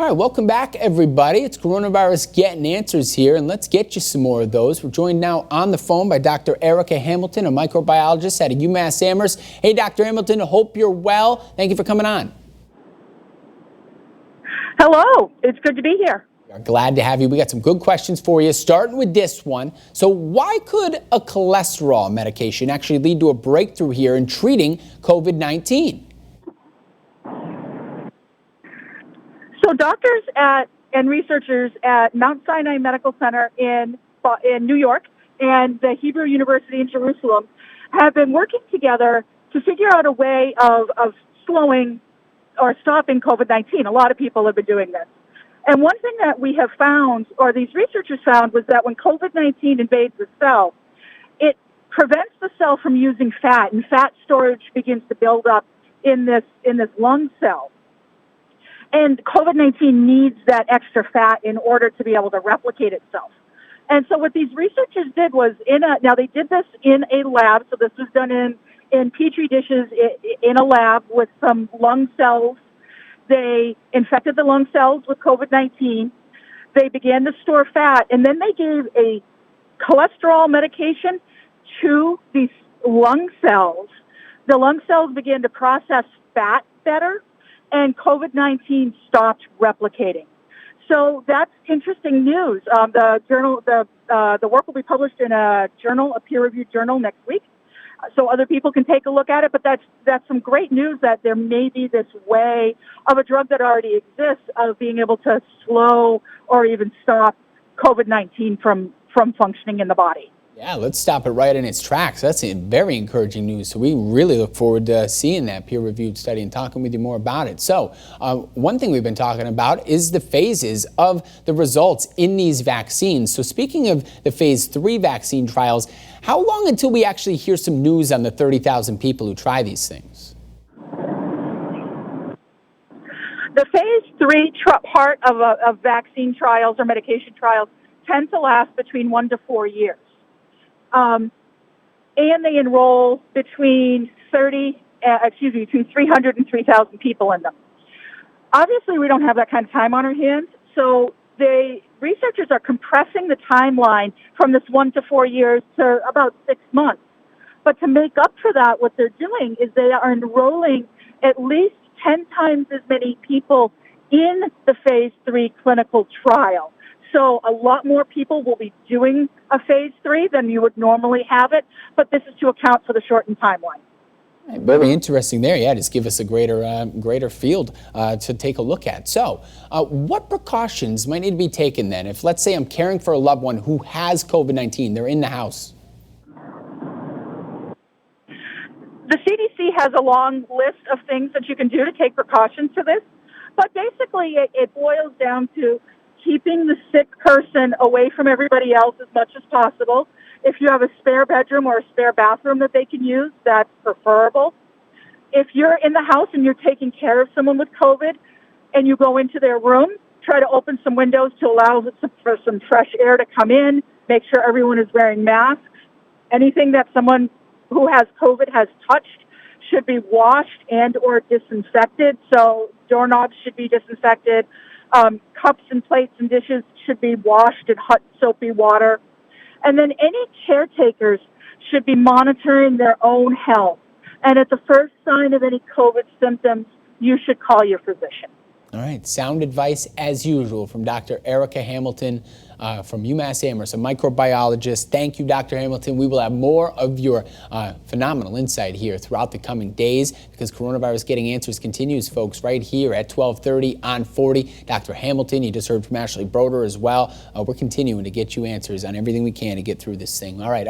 All right, welcome back, everybody. It's Coronavirus Getting Answers here, and let's get you some more of those. We're joined now on the phone by Dr. Erika Hamilton, a microbiologist at UMass Amherst. Hey, Dr. Hamilton, hope you're well. Thank you for coming on. Hello, it's good to be here. We're glad to have you. We got some good questions for you, starting with this one. So why could a cholesterol medication actually lead to a breakthrough here in treating COVID-19? So doctors and researchers at Mount Sinai Medical Center in New York and the Hebrew University in Jerusalem have been working together to figure out a way of slowing or stopping COVID-19. A lot of people have been doing this. And one thing that we have found, or these researchers found, was that when COVID-19 invades the cell, it prevents the cell from using fat, and fat storage begins to build up in this lung cell. And COVID-19 needs that extra fat in order to be able to replicate itself. And so what these researchers did was, now they did this in a lab, so this was done in Petri dishes in a lab with some lung cells. They infected the lung cells with COVID-19. They began to store fat, and then they gave a cholesterol medication to these lung cells. The lung cells began to process fat better, and COVID-19 stopped replicating. So that's interesting news. The work will be published in a peer-reviewed journal next week, so other people can take a look at it. But that's some great news that there may be this way of a drug that already exists of being able to slow or even stop COVID-19 from functioning in the body. Yeah, let's stop it right in its tracks. That's very encouraging news. So we really look forward to seeing that peer-reviewed study and talking with you more about it. So one thing we've been talking about is the phases of the results in these vaccines. So speaking of the phase 3 vaccine trials, how long until we actually hear some news on the 30,000 people who try these things? The phase 3 part of vaccine trials or medication trials tend to last between 1 to 4 years. And they enroll between 300 and 3,000 people in them. Obviously, we don't have that kind of time on our hands, so the researchers are compressing the timeline from this 1 to 4 years to about 6 months. But to make up for that, what they're doing is they are enrolling at least 10 times as many people in the phase 3 clinical trial. So a lot more people will be doing a phase 3 than you would normally have it, but this is to account for the shortened timeline. Very interesting there. Yeah, just give us a greater field to take a look at. So what precautions might need to be taken then if, let's say, I'm caring for a loved one who has COVID-19, they're in the house? The CDC has a long list of things that you can do to take precautions for this, but basically it boils down to keeping the sick person away from everybody else as much as possible. If you have a spare bedroom or a spare bathroom that they can use, that's preferable. If you're in the house and you're taking care of someone with COVID and you go into their room, try to open some windows to allow for some fresh air to come in. Make sure everyone is wearing masks. Anything that someone who has COVID has touched should be washed and or disinfected. So doorknobs should be disinfected. Cups and plates and dishes should be washed in hot soapy water. And then any caretakers should be monitoring their own health. And at the first sign of any COVID symptoms, you should call your physician. All right, sound advice as usual from Dr. Erika Hamilton from UMass Amherst, a microbiologist. Thank you, Dr. Hamilton. We will have more of your phenomenal insight here throughout the coming days because Coronavirus Getting Answers continues, folks, right here at 12:30 on 40. Dr. Hamilton, you just heard from Ashley Broder as well. We're continuing to get you answers on everything we can to get through this thing. All right.